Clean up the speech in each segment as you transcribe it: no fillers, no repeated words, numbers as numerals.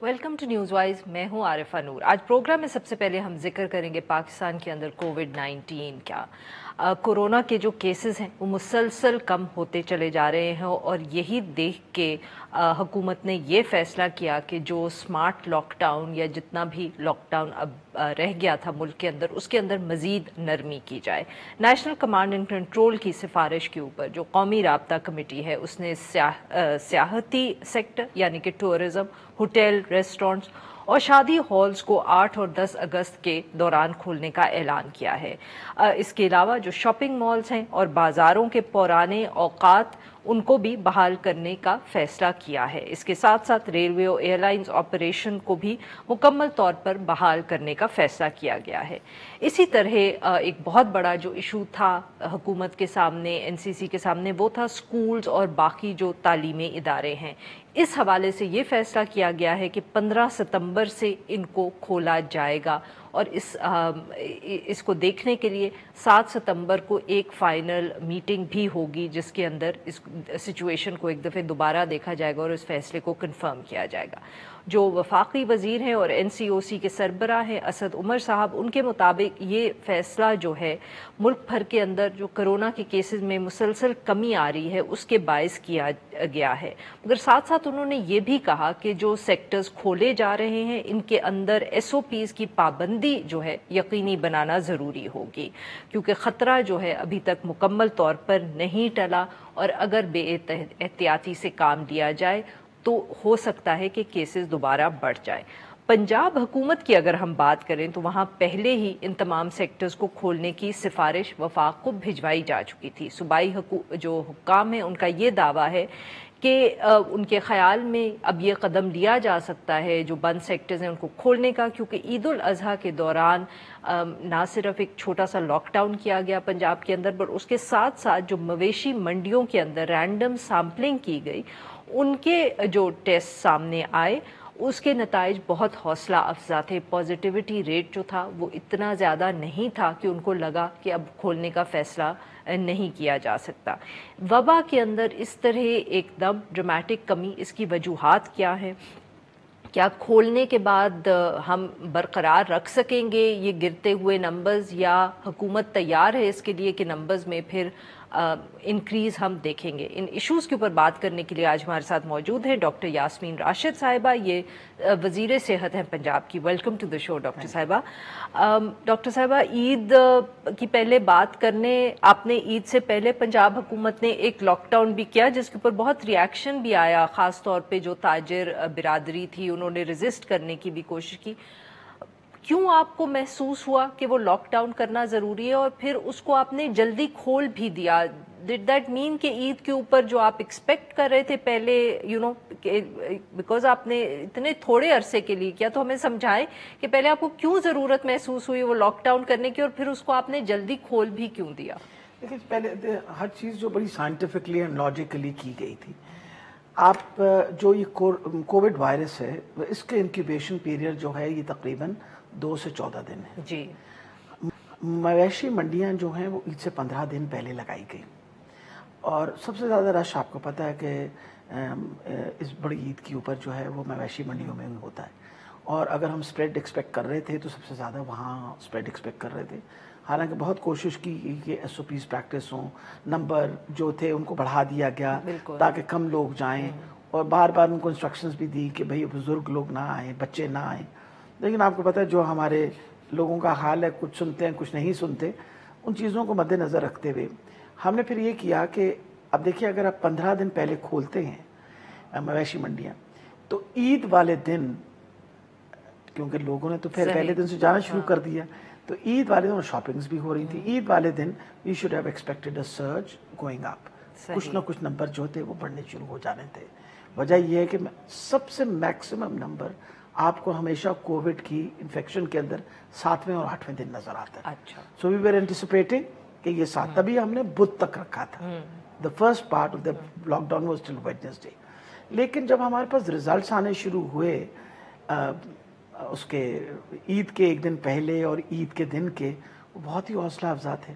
Welcome to news wise. मैं हूं आरिफा नूर। आज प्रोग्राम में सबसे पहले हम जिक्र करेंगे पाकिस्तान के अंदर कोविड-19 का। कोरोना के जो केसेस हैं वो मुसलसल कम होते चले जा रहे हैं और यही देख के हुकूमत ने ये फैसला किया कि जो स्मार्ट लॉकडाउन या जितना भी लॉकडाउन अब रह गया था मुल्क के अंदर, उसके अंदर मज़ीद नरमी की जाए। नेशनल कमांड एंड कंट्रोल की सिफारिश के ऊपर जो कौमी राब्ता कमेटी है उसने सियाहती सेक्टर यानी कि टूरिज़म, होटल, रेस्टोरेंट्स और शादी हॉल्स को 8 और 10 अगस्त के दौरान खोलने का ऐलान किया है। इसके अलावा जो शॉपिंग मॉल्स हैं और बाज़ारों के पुराने औकात उनको भी बहाल करने का फैसला किया है। इसके साथ साथ रेलवे और एयरलाइंस ऑपरेशन को भी मुकम्मल तौर पर बहाल करने का फैसला किया गया है। इसी तरह एक बहुत बड़ा जो इशू था हुकूमत के सामने, एनसीसी के सामने, वो था स्कूल्स और बाकी जो तालीमी इदारे हैं। इस हवाले से ये फैसला किया गया है कि 15 सितंबर से इनको खोला जाएगा और इसको देखने के लिए 7 सितंबर को एक फ़ाइनल मीटिंग भी होगी जिसके अंदर इस सिचुएशन को एक दफ़े दोबारा देखा जाएगा और इस फैसले को कंफर्म किया जाएगा। जो वफाकी वज़ीर हैं और NCOC के सरबराह हैं असद उमर साहब, उनके मुताबिक ये फ़ैसला जो है मुल्क भर के अंदर जो कोरोना के केसेस में मुसलसल कमी आ रही है उसके बायस किया गया है। मगर साथ साथ उन्होंने ये भी कहा कि जो सेक्टर्स खोले जा रहे हैं इनके अंदर SOPs की पाबंदी जो है यकीनी बनाना ज़रूरी होगी, क्योंकि ख़तरा जो है अभी तक मुकम्मल तौर पर नहीं टला और अगर बेएहतियाती से काम लिया जाए तो हो सकता है कि केसेस दोबारा बढ़ जाए। पंजाब हुकूमत की अगर हम बात करें तो वहाँ पहले ही इन तमाम सेक्टर्स को खोलने की सिफारिश वफाक को भिजवाई जा चुकी थी। सूबाई जो हुक्काम है उनका ये दावा है कि उनके ख़याल में अब ये कदम लिया जा सकता है जो बंद सेक्टर्स हैं उनको खोलने का, क्योंकि ईद उल अज़हा के दौरान ना सिर्फ एक छोटा सा लॉकडाउन किया गया पंजाब के अंदर, पर उसके साथ साथ जो मवेशी मंडियों के अंदर रैंडम सैम्पलिंग की गई उनके जो टेस्ट सामने आए उसके नताइज बहुत हौसला अफजा थे। पॉजिटिविटी रेट जो था वो इतना ज़्यादा नहीं था कि उनको लगा कि अब खोलने का फ़ैसला नहीं किया जा सकता। वबा के अंदर इस तरह एकदम ड्रामेटिक कमी, इसकी वजूहात क्या हैं? क्या खोलने के बाद हम बरकरार रख सकेंगे ये गिरते हुए नंबर्स, या हुकूमत तैयार है इसके लिए कि नंबर्स में फिर इंक्रीज़ हम देखेंगे? इन इश्यूज़ के ऊपर बात करने के लिए आज हमारे साथ मौजूद है डॉक्टर यास्मीन राशिद साहिबा, ये वज़ीर सेहत हैं पंजाब की। Welcome to the show doctor साहिबा। डॉक्टर साहिबा, ईद की पहले बात करने, आपने ईद से पहले पंजाब हुकूमत ने एक लॉकडाउन भी किया जिसके ऊपर बहुत रिएक्शन भी आया, ख़ास तौर पे जो ताजिर बिरादरी थी उन्होंने रेजिस्ट करने की भी कोशिश की। क्यों आपको महसूस हुआ कि वो लॉकडाउन करना ज़रूरी है और फिर उसको आपने जल्दी खोल भी दिया? डिड दैट मीन कि ईद के ऊपर जो आप एक्सपेक्ट कर रहे थे पहले, बिकॉज आपने इतने थोड़े अरसे के लिए किया, तो हमें समझाएं कि पहले आपको क्यों ज़रूरत महसूस हुई वो लॉकडाउन करने की और फिर उसको आपने जल्दी खोल भी क्यों दिया? देखिए, पहले हर चीज़ जो बड़ी साइंटिफिकली एंड लॉजिकली की गई थी। आप जो ये कोविड वायरस है इसके इंक्यूबेशन पीरियड जो है ये तकरीबन 2 से 14 दिन है जी। मवेशी मंडियां जो हैं वो ईद से 15 दिन पहले लगाई गई और सबसे ज़्यादा रश आपको पता है कि इस बड़ी ईद के ऊपर जो है वो मवेशी मंडियों में होता है। और अगर हम स्प्रेड एक्सपेक्ट कर रहे थे तो सबसे ज़्यादा वहाँ स्प्रेड एक्सपेक्ट कर रहे थे। हालांकि बहुत कोशिश की कि SOPs प्रैक्टिस हों, नंबर जो थे उनको बढ़ा दिया गया ताकि कम लोग जाएं और बार बार उनको इंस्ट्रक्शंस भी दी कि भाई बुज़ुर्ग लोग ना आएँ, बच्चे ना आएँ। लेकिन आपको पता है जो हमारे लोगों का हाल है, कुछ सुनते हैं कुछ नहीं सुनते। उन चीज़ों को मद्देनज़र रखते हुए हमने फिर ये किया कि अब देखिए, अगर आप 15 दिन पहले खोलते हैं मवेशी मंडियाँ तो ईद वाले दिन, क्योंकि लोगों ने तो फिर पहले दिन से जाना शुरू कर दिया, तो ईद वाले दिन शॉपिंग्स भी हो रही थी। ईद वाले दिन we should have expected a surge going up, कुछ ना कुछ नंबर जो थे वो बढ़ने शुरू हो जाने थे। वजह यह है कि सबसे मैक्सिमम नंबर आपको हमेशा कोविड की इन्फेक्शन के अंदर 7वें और 8वें दिन नजर आता है। अच्छा। सो वी वर एंटिसिपेटिंग कि ये 7, तभी हमने बुध तक रखा था। The first part of the lockdown was till Wednesday. लेकिन जब हमारे पास रिजल्ट्स आने शुरू हुए उसके ईद के एक दिन पहले और ईद के दिन के, वो बहुत ही हौसला अफजा थे।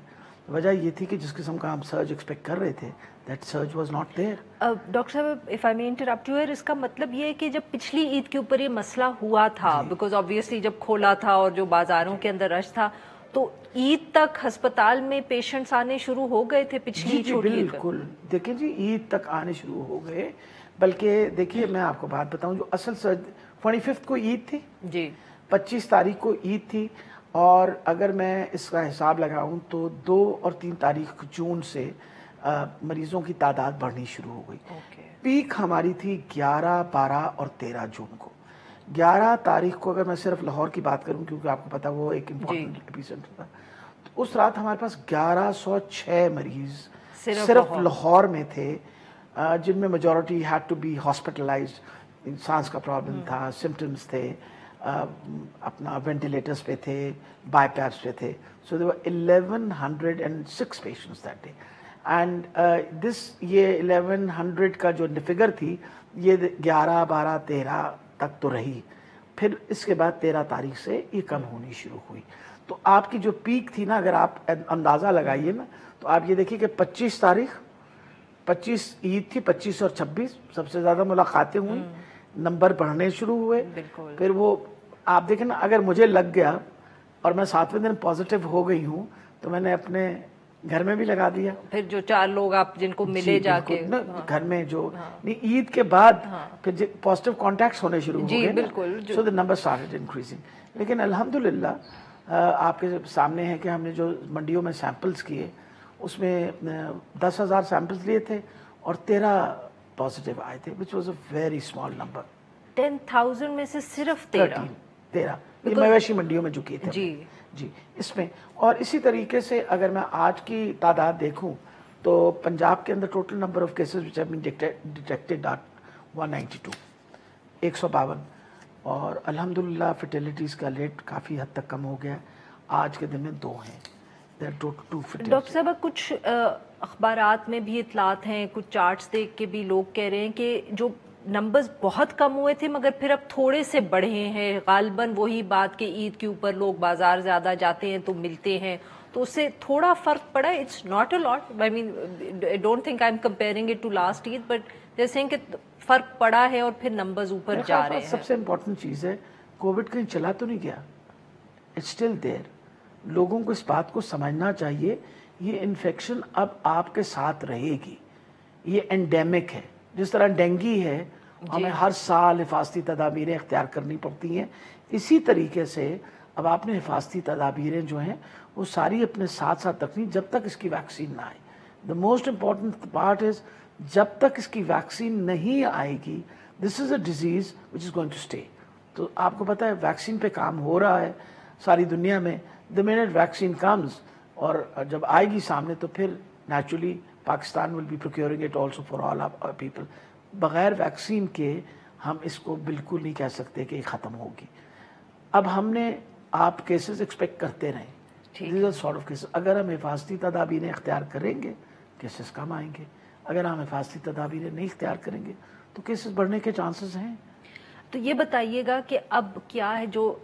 وجہ یہ تھی کہ جس قسم کا ہم سرج ایکسپیکٹ کر رہے تھے that surge was not there. Doctor صاحب if I may interrupt you, اس کا مطلب یہ ہے کہ جب پچھلی عید کے اوپر یہ مسئلہ ہوا تھا، بیکاز آبویسلی جب کھولا تھا اور جو بازاروں کے اندر رش تھا، تو عید تک ہسپتال میں پیشنٹس آنے شروع ہو گئے تھے پچھلی چھوٹی عید؟ بالکل. دیکھیں جی عید تک آنے شروع ہو گئے، بلکہ دیکھیے میں آپ کو بات بتاؤں، جو اصل 25 کو عید تھی جی، 25 تاریخ کو عید تھی، اور اگر میں اس کا حساب لگاؤں تو 2 اور 3 تاریخ جون سے مریضوں کی تعداد بڑھنی شروع ہو گئی. پیک ہماری تھی 11، 12 اور 13 جون کو. 11 تاریخ کو اگر میں صرف لاہور کی بات کروں، کیونکہ آپ کو پتا وہ ایک امپورٹنٹ ایپی سینٹر تھا، تو اس رات ہمارے پاس 1106 مریض صرف لاہور میں تھے، جن میں majority had to be hospitalized. سانس کا پرابلم تھا، سمٹمز تھے، اپنا وینٹیلیٹرز پہ تھے، بائی پیپس پہ تھے. سو there were 1106 patients that day. And یہ 1100 کا جو فگر تھی یہ 11، 12، 13 تک تو رہی. پھر اس کے بعد 13 تاریخ سے یہ کم ہونی شروع ہوئی. تو آپ کی جو پیک تھی نا، اگر آپ اندازہ لگائیے نا، تو آپ یہ دیکھیے کہ 25 تاریخ 25 عید تھی، 25 اور 26 سب سے زیادہ ملاقاتیں ہوئیں، نمبر بڑھنے شروع ہوئے. پھر وہ آپ دیکھیں نا، اگر مجھے لگ گیا اور میں 7ویں دن پازیٹیو ہو گئی ہوں تو میں نے اپنے گھر میں بھی لگا دیا. پھر جو 4 لوگ آپ جن کو ملے جا کے گھر میں، جو عید کے بعد پھر پازیٹیو کانٹیکٹس ہونے شروع ہو گئے، بالکل، سو دی نمبر اسٹارٹڈ انکریزنگ. لیکن الحمدللہ آپ کے سامنے ہے کہ ہم نے جو منڈیوں میں سیمپلز کیے، اس میں 10,000 سیمپلز لیے تھے اور 13 پازیٹیو آئے تھے، which was a very small number. 10,000 میں سے صرف 13 یہ مویشی منڈیوں میں جو کیے تھے. جی اس میں. اور اسی طریقے سے اگر میں آج کی تعداد دیکھوں تو پنجاب کے اندر total number of cases which have been detected are 192، 152. اور الحمدللہ فرٹیلیٹیز کا ریٹ کافی حد تک کم ہو گیا. آج کے دن میں 2 ہیں. ڈاکٹر صاحب کچھ اخبارات میں بھی اطلاعات ہیں، کچھ چارٹس دیکھ کے بھی لوگ کہہ رہے ہیں کہ جو نمبرز بہت کم ہوئے تھے مگر پھر اب تھوڑے سے بڑھے ہیں. غالباً وہی بات کہ عید کے اوپر لوگ بازار زیادہ جاتے ہیں تو ملتے ہیں، تو اس سے تھوڑا فرق پڑا ہے. It's not a lot, I mean I don't think I am comparing it to last Eid, but they are seeing کہ فرق پڑا ہے اور پھر نمبرز اوپر جا رہے ہیں. سب سے امپورٹنٹ چیز ہے، کووڈ کہیں چلا تو نہیں گیا، اٹس اسٹل دیئر. لوگوں کو اس بات کو سمجھنا چاہیے یہ انفیکشن اب آپ کے ساتھ رہے گی. یہ انڈیمک ہے. جس طرح ڈینگی ہے، ہمیں ہر سال حفاظتی تدابیریں اختیار کرنی پڑتی ہیں، اسی طریقے سے اب آپ نے حفاظتی تدابیریں جو ہیں وہ ساری اپنے ساتھ ساتھ رکھنی جب تک اس کی ویکسین نہ آئے. The most important part is جب تک اس کی ویکسین نہیں آئے گی، this is a disease which is going to stay. تو آپ کو پتہ ہے ویکسین پہ کام ہو رہا ہے ساری دنیا میں. the minute vaccine comes اور جب آئے گی سامنے تو پھر naturally Pakistan will be procuring it also for all our people. بغیر ویکسین کے ہم اس کو بالکل نہیں کہہ سکتے کہ یہ ختم ہوگی. اب ہم نے آپ کیسز ایکسپیکٹ کرتے رہیں. These are sort of cases. اگر ہم حفاظتی تدابیریں اختیار کریں گے کیسز کم آئیں گے. اگر ہم حفاظتی تدابیریں نہیں اختیار کریں گے تو کیسز بڑھنے کے چانسز ہیں. تو یہ بتائیے گا کہ اب کیا ہے جو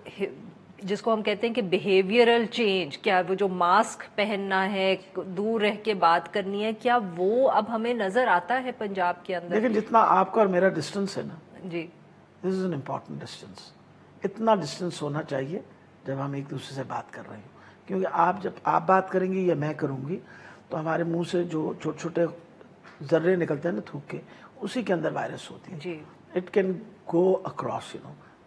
جس کو ہم کہتے ہیں کہ بیہیویئرل چینج، کیا وہ جو ماسک پہننا ہے، دور رہ کے بات کرنی ہے، کیا وہ اب ہمیں نظر آتا ہے پنجاب کے اندر؟ لیکن جتنا آپ کا اور میرا ڈسٹنس ہے نا، جی دس از این امپورٹنٹ ڈسٹنس. اتنا ڈسٹنس ہونا چاہیے جب ہم ایک دوسرے سے بات کر رہے ہوں. کیونکہ جب آپ بات کریں گی یا میں کروں گی تو ہمارے منہ سے جو چھوٹے چھوٹے ذرے نکلتے ہیں نا تھوک کے، اسی کے اندر وائرس ہوتی ہے. جی it can go across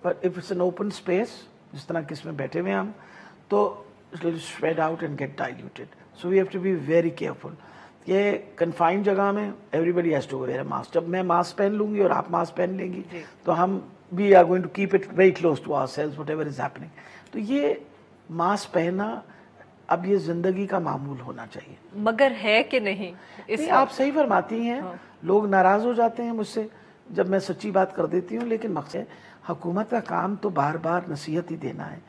but if it's an open space, جس طرح کہ اس میں بیٹھے ہوئے ہم، تو it will spread out and get diluted. So we have to be very careful. یہ کنفائنڈ جگہ میں everybody has to wear a mask. جب میں ماسک پہن لوں گی اور آپ ماسک پہن لیں گی تو ہم we are going to keep it very close to ourselves whatever is happening. تو یہ ماسک پہننا اب یہ زندگی کا معمول ہونا چاہیے. مگر ہے کہ نہیں؟ آپ صحیح فرماتی ہیں. لوگ ناراض ہو جاتے ہیں مجھ سے جب میں سچی بات کر دیتی ہوں، لیکن مقصد حکومت کا کام تو بار بار نصیحت ہی دینا ہے.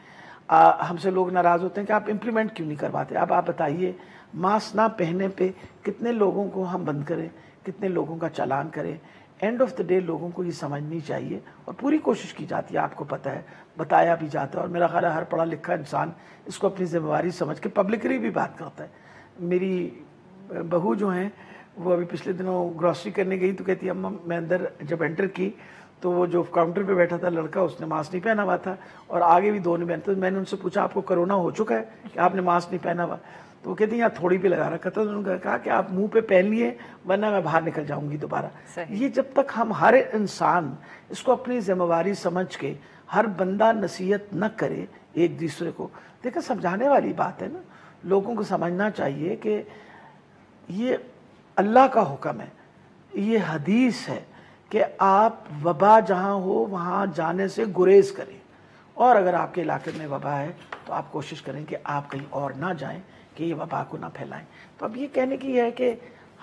ہم سے لوگ ناراض ہوتے ہیں کہ آپ امپلیمنٹ کیوں نہیں کرواتے. اب آپ بتائیے ماسک نہ پہننے پہ کتنے لوگوں کو ہم بند کریں، کتنے لوگوں کا چالان کریں. اینڈ آف دا ڈے لوگوں کو یہ سمجھنی چاہیے اور پوری کوشش کی جاتی ہے. آپ کو پتہ ہے، بتایا بھی جاتا ہے، اور میرا خیال ہے ہر پڑھا لکھا انسان اس کو اپنی ذمہ داری سمجھ کے پبلکلی بھی بات کرتا ہے. میری بہو جو ہیں وہ ابھی پچھلے دنوں گروسری کرنے گئی تو کہتی ہے اماں میں اندر جب انٹر کی تو وہ جو کاؤنٹر پہ بیٹھا تھا لڑکا اس نے ماسک نہیں پہنا ہوا تھا اور آگے بھی دو نہیں پہنا تھا. میں نے ان سے پوچھا آپ کو کرونا ہو چکا ہے کہ آپ نے ماسک نہیں پہنا ہوا؟ تو وہ کہتی ہیں یہاں تھوڑی پہ لگا رکھا تھا. انہوں نے کہا کہ آپ منہ پہ پہن لیے ورنہ میں باہر نکل جاؤں گی دوبارہ. یہ جب تک ہم ہر انسان اس کو اپنی ذمہ داری سمجھ کے ہر بندہ نصیحت نہ کرے ایک دوسرے کو, دیکھیں سمجھانے والی بات ہے نا, لوگوں کو سمجھنا چاہیے کہ یہ اللہ کا حکم ہے, یہ حدیث ہے کہ آپ وبا جہاں ہو وہاں جانے سے گریز کریں, اور اگر آپ کے علاقے میں وبا ہے تو آپ کوشش کریں کہ آپ کہیں اور نہ جائیں کہ یہ وبا کو نہ پھیلائیں. تو اب یہ کہنے کی ہے کہ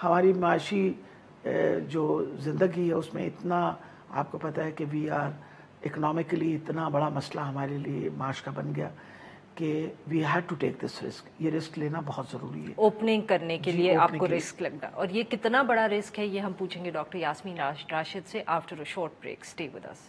ہماری معاشی جو زندگی ہے اس میں اتنا آپ کو پتہ ہے کہ وی آر اکنامکلی اتنا بڑا مسئلہ ہمارے لیے معاش کا بن گیا کہ we had to take this risk. یہ رسک لینا بہت ضروری ہے. اوپننگ کرنے کے لیے آپ کو رسک لگ رہا, اور یہ کتنا بڑا رسک ہے یہ ہم پوچھیں گے ڈاکٹر یاسمین راشد سے after a short break. Stay with us.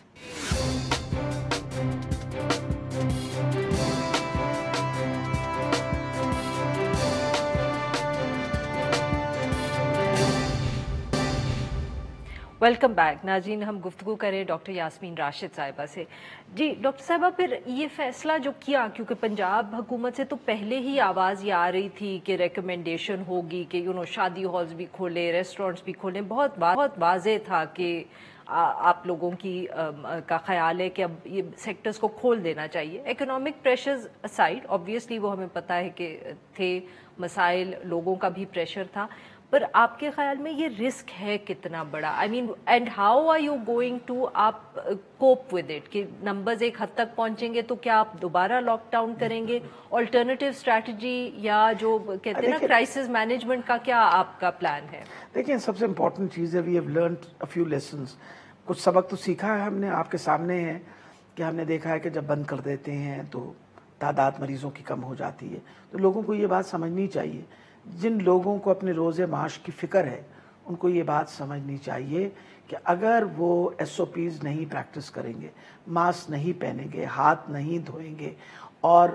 Welcome back ناظرین, ہم گفتگو کریں ڈاکٹر یاسمین راشد صاحبہ سے. جی ڈاکٹر صاحبہ, پھر یہ فیصلہ جو کیا, کیونکہ پنجاب حکومت سے تو پہلے ہی آواز یہ آ رہی تھی کہ ریکمنڈیشن ہوگی کہ شادی ہالز بھی کھولیں, ریسٹورینٹس بھی کھولیں, بہت واضح تھا کہ آپ لوگوں کا خیال ہے کہ اب یہ سیکٹرز کو کھول دینا چاہیے. اکنامک پریشرز اسائڈ, آبویسلی وہ ہمیں پتہ ہے کہ تھے مسائل, لوگوں کا بھی پریشر تھا, پر آپ کے خیال میں یہ رسک ہے کتنا بڑا؟ I mean and how are you going to آپ کوپ ود اٹ, کہ نمبرز ایک حد تک پہنچیں گے تو کیا آپ دوبارہ لاک ڈاؤن کریں گے؟ آلٹرنیٹیو اسٹریٹجی یا جو کہتے ہیں نا کرائسس مینجمنٹ کا کیا آپ کا پلان ہے؟ دیکھیں سب سے امپورٹنٹ چیز ہے we have learned a few lessons. کچھ سبق تو سیکھا ہے ہم نے, آپ کے سامنے ہے کہ ہم نے دیکھا ہے کہ جب بند کر دیتے ہیں تو تعداد مریضوں کی کم ہو جاتی ہے. تو لوگوں کو یہ بات سمجھنی چاہیے, جن لوگوں کو اپنے روز معاش کی فکر ہے ان کو یہ بات سمجھنی چاہیے کہ اگر وہ ایس او پیز نہیں پریکٹس کریں گے, ماسک نہیں پہنیں گے, ہاتھ نہیں دھوئیں گے اور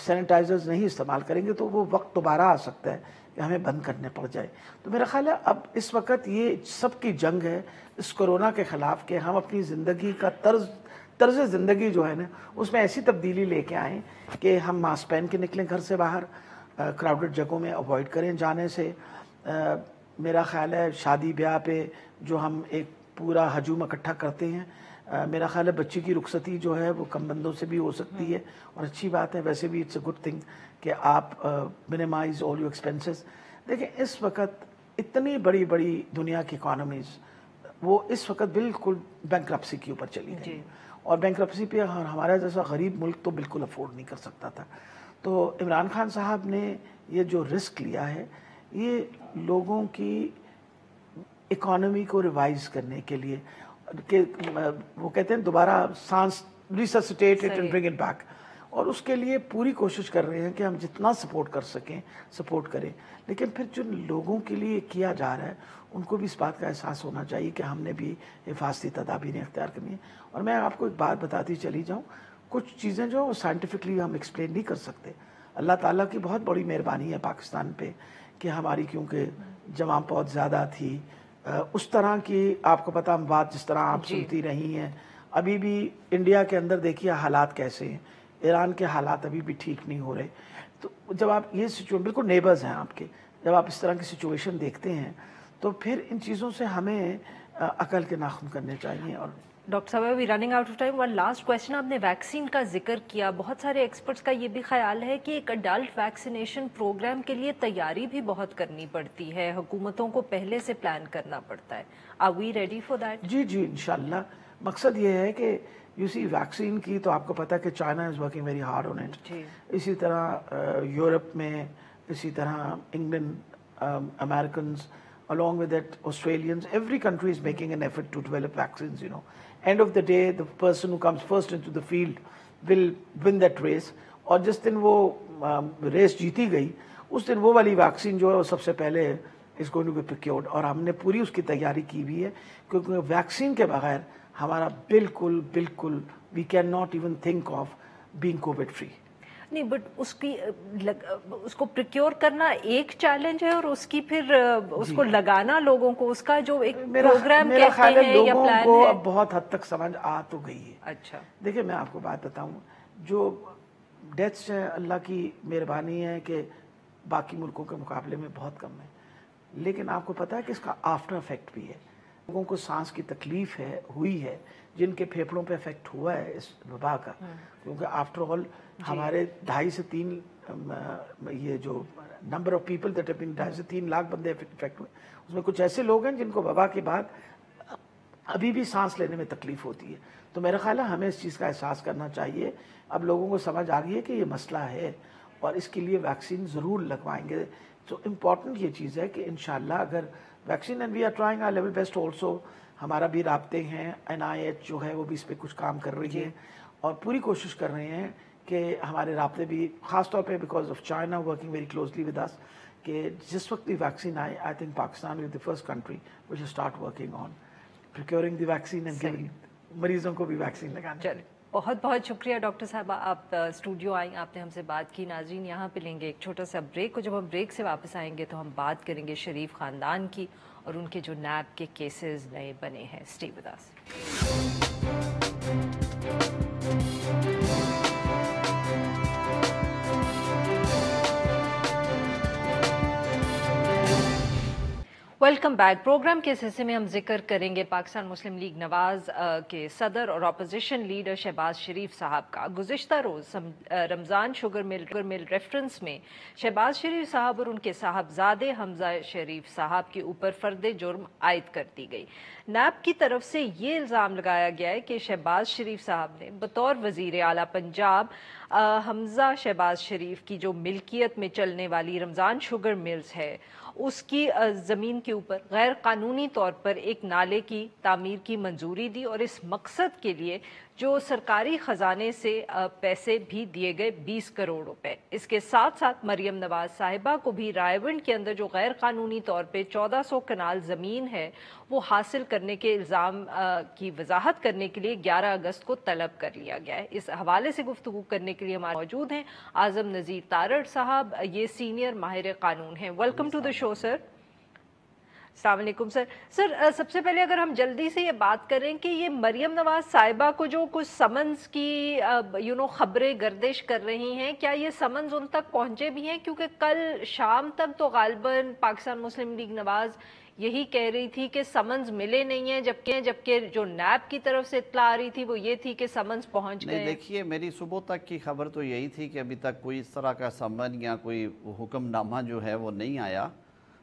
سینیٹائزرز نہیں استعمال کریں گے تو وہ وقت دوبارہ آ سکتا ہے کہ ہمیں بند کرنے پڑ جائے. تو میرا خیال ہے اب اس وقت یہ سب کی جنگ ہے اس کرونا کے خلاف کہ ہم اپنی زندگی کا طرز زندگی جو ہے نا اس میں ایسی تبدیلی لے کے آئیں کہ ہم ماسک پہن کے نکلیں گھر سے باہر, کراؤڈڈ جگہوں میں اوائڈ کریں جانے سے. میرا خیال ہے شادی بیاہ پہ جو ہم ایک پورا ہجوم اکٹھا کرتے ہیں, میرا خیال ہے بچی کی رخصتی جو ہے وہ کم بندوں سے بھی ہو سکتی ہے اور اچھی بات ہے. ویسے بھی اٹس اے گڈ تھنگ کہ آپ منیمائز آل یور ایکسپینسز. دیکھیں اس وقت اتنی بڑی بڑی دنیا کی اکانومیز وہ اس وقت بالکل بینکرپسی کے اوپر چلی گئی, اور بینکرپسی پہ ہمارا جیسا غریب ملک تو بالکل افورڈ نہیں کر سکتا تھا. تو عمران خان صاحب نے یہ جو رسک لیا ہے یہ لوگوں کی اکانومی کو ریوائز کرنے کے لیے, کہ وہ کہتے ہیں دوبارہ سانس resuscitate it and bring it back, اور اس کے لیے پوری کوشش کر رہے ہیں کہ ہم جتنا سپورٹ کر سکیں سپورٹ کریں. لیکن پھر جن لوگوں کے لیے کیا جا رہا ہے ان کو بھی اس بات کا احساس ہونا چاہیے کہ ہم نے بھی حفاظتی تدابیر اختیار کرنی ہے. اور میں آپ کو ایک بات بتاتی چلی جاؤں, کچھ چیزیں جو سائنٹیفکلی ہم ایکسپلین نہیں کر سکتے. اللہ تعالیٰ کی بہت بڑی مہربانی ہے پاکستان پہ کہ ہماری کیونکہ جمع بہت زیادہ تھی, اس طرح کی آپ کو پتہ ہم بات جس طرح آپ سنتی رہی ہیں, ابھی بھی انڈیا کے اندر دیکھیے حالات کیسے ہیں, ایران کے حالات ابھی بھی ٹھیک نہیں ہو رہے. تو جب آپ یہ سچویشن بالکل نیبرز ہیں آپ کے, جب آپ اس طرح کی سچویشن دیکھتے ہیں تو پھر ان چیزوں سے ہمیں عقل کے ناخن کرنے چاہیے. اور ڈاکٹر صاحب we running out of time, one last question. آپ نے ویکسین کا ذکر کیا, بہت سارے ایکسپرٹس کا یہ بھی خیال ہے کہ ایک اڈلٹ ویکسینیشن پروگرام کے لیے تیاری بھی بہت کرنی پڑتی ہے, حکومتوں کو پہلے سے پلان کرنا پڑتا ہے. Are we ready for that? جی انشاءاللہ. مقصد یہ ہے کہ یو سی ویکسین کی تو آپ کو پتا ہے کہ China is working very hard on it, اسی طرح یورپ میں, اسی طرح England, Americans, along with that Australians, every country is making an effort to develop vaccines, End of the day, the person who comes first into the field will win that race. اور جس دن وہ race جیتی گئی اس دن وہ والی vaccine جو ہے وہ سب سے پہلے is going to be procured, اور ہم نے پوری اس کی تیاری کی بھی ہے کیونکہ ویکسین کے بغیر ہمارا بالکل we cannot even think of being COVID free. नहीं, बट उसको प्रिक्योर करना एक चैलेंज है, और उसकी फिर उसको लगाना लोगों को, उसका जो एक प्रोग्राम मेरा ख्याल है हैं या लोगों प्लान को है। अब बहुत हद तक समझ आ तो गई है। अच्छा, देखिए मैं आपको बात बताऊं, जो डेथ्स है अल्लाह की मेहरबानी है कि बाकी मुल्कों के मुकाबले में बहुत कम है, लेकिन आपको पता है कि इसका आफ्टर इफेक्ट भी है। लोगों को सांस की तकलीफ हुई है, जिनके फेफड़ों पे इफेक्ट हुआ है इस वबा का, क्योंकि आफ्टर ऑल हमारे 2.5 से 3 ये जो number of people that have been 2.5 से 3 लाख बंदे इफेक्ट हुए, उसमें कुछ ऐसे लोग हैं जिनको वबा के बाद अभी भी सांस लेने में तकलीफ होती है। तो मेरा ख्याल है हमें इस चीज़ का एहसास करना चाहिए। अब लोगों को समझ आ गई है कि ये मसला है और इसके लिए वैक्सीन ज़रूर लगवाएंगे। तो इम्पॉर्टेंट ये चीज़ है कि इंशाल्लाह अगर vaccine, and we are trying our level best also, हमारा भी राब्ते हैं, NIH जो है वो भी इस पर कुछ काम कर रही है और पूरी कोशिश कर रहे हैं कि हमारे राब्ते भी ख़ास तौर पे because of China working very closely with us, कि जिस वक्त भी वैक्सीन आए, I think Pakistan is the first country which will start working on procuring the vaccine and giving मरीजों को भी वैक्सीन लगाने। चलिए, बहुत बहुत शुक्रिया डॉक्टर साहबा, आप स्टूडियो आई, आपने हमसे बात की। नाज़रीन, यहाँ पे लेंगे एक छोटा सा ब्रेक, और जब हम ब्रेक से वापस आएंगे तो हम बात करेंगे शरीफ ख़ानदान की और उनके जो नैब के केसेस नए बने हैं। Stay with us. Welcome back. Program के इस हिस्से में हम जिक्र करेंगे पाकिस्तान मुस्लिम लीग नवाज के सदर और अपोजिशन लीडर शहबाज शरीफ साहब का। गुज़िश्ता रोज़ रमज़ान शुगर मिल रेफरेंस में शहबाज शरीफ साहब और उनके साहबजादे हमजा शरीफ साहब के ऊपर फर्द जुर्म आयद कर दी गई। नैब की तरफ से ये इल्ज़ाम लगाया गया है कि शहबाज शरीफ साहब ने बतौर वज़ीर आला पंजाब हमजा शहबाज शरीफ की जो मिल्कियत में चलने वाली रमज़ान शुगर मिल्स है, उसकी ज़मीन के ऊपर गैर कानूनी तौर पर एक नाले की तामीर की मंजूरी दी, और इस मकसद के लिए जो सरकारी ख़जाने से पैसे भी दिए गए 20 करोड़ रुपए। इसके साथ साथ मरियम नवाज साहिबा को भी रायवंड के अंदर जो गैर कानूनी तौर पे 1400 कनाल ज़मीन है वो हासिल करने के इल्ज़ाम की वजाहत करने के लिए 11 अगस्त को तलब कर लिया गया है। इस हवाले से गुफ्तगू करने के लिए हमारे मौजूद हैं आज़म नज़ीर तारड़ साहब, ये सीनियर माहिर कानून हैं। Welcome to the show sir. अस्सलाम वालेकुम सर। सबसे पहले अगर हम जल्दी से ये बात करें कि ये मरियम नवाज साहिबा को जो कुछ समन्स की खबरें गर्दिश कर रही हैं, क्या ये समन्स उन तक पहुंचे भी हैं? क्योंकि कल शाम तक तो गालिबन पाकिस्तान मुस्लिम लीग नवाज यही कह रही थी कि समन्स मिले नहीं हैं, जबकि जो नैब की तरफ से इत्तला आ रही थी वो ये थी कि समन्स पहुंच गए। देखिए, मेरी सुबह तक की खबर तो यही थी कि अभी तक कोई इस तरह का समन या कोई हुक्मनामा जो है वो नहीं आया।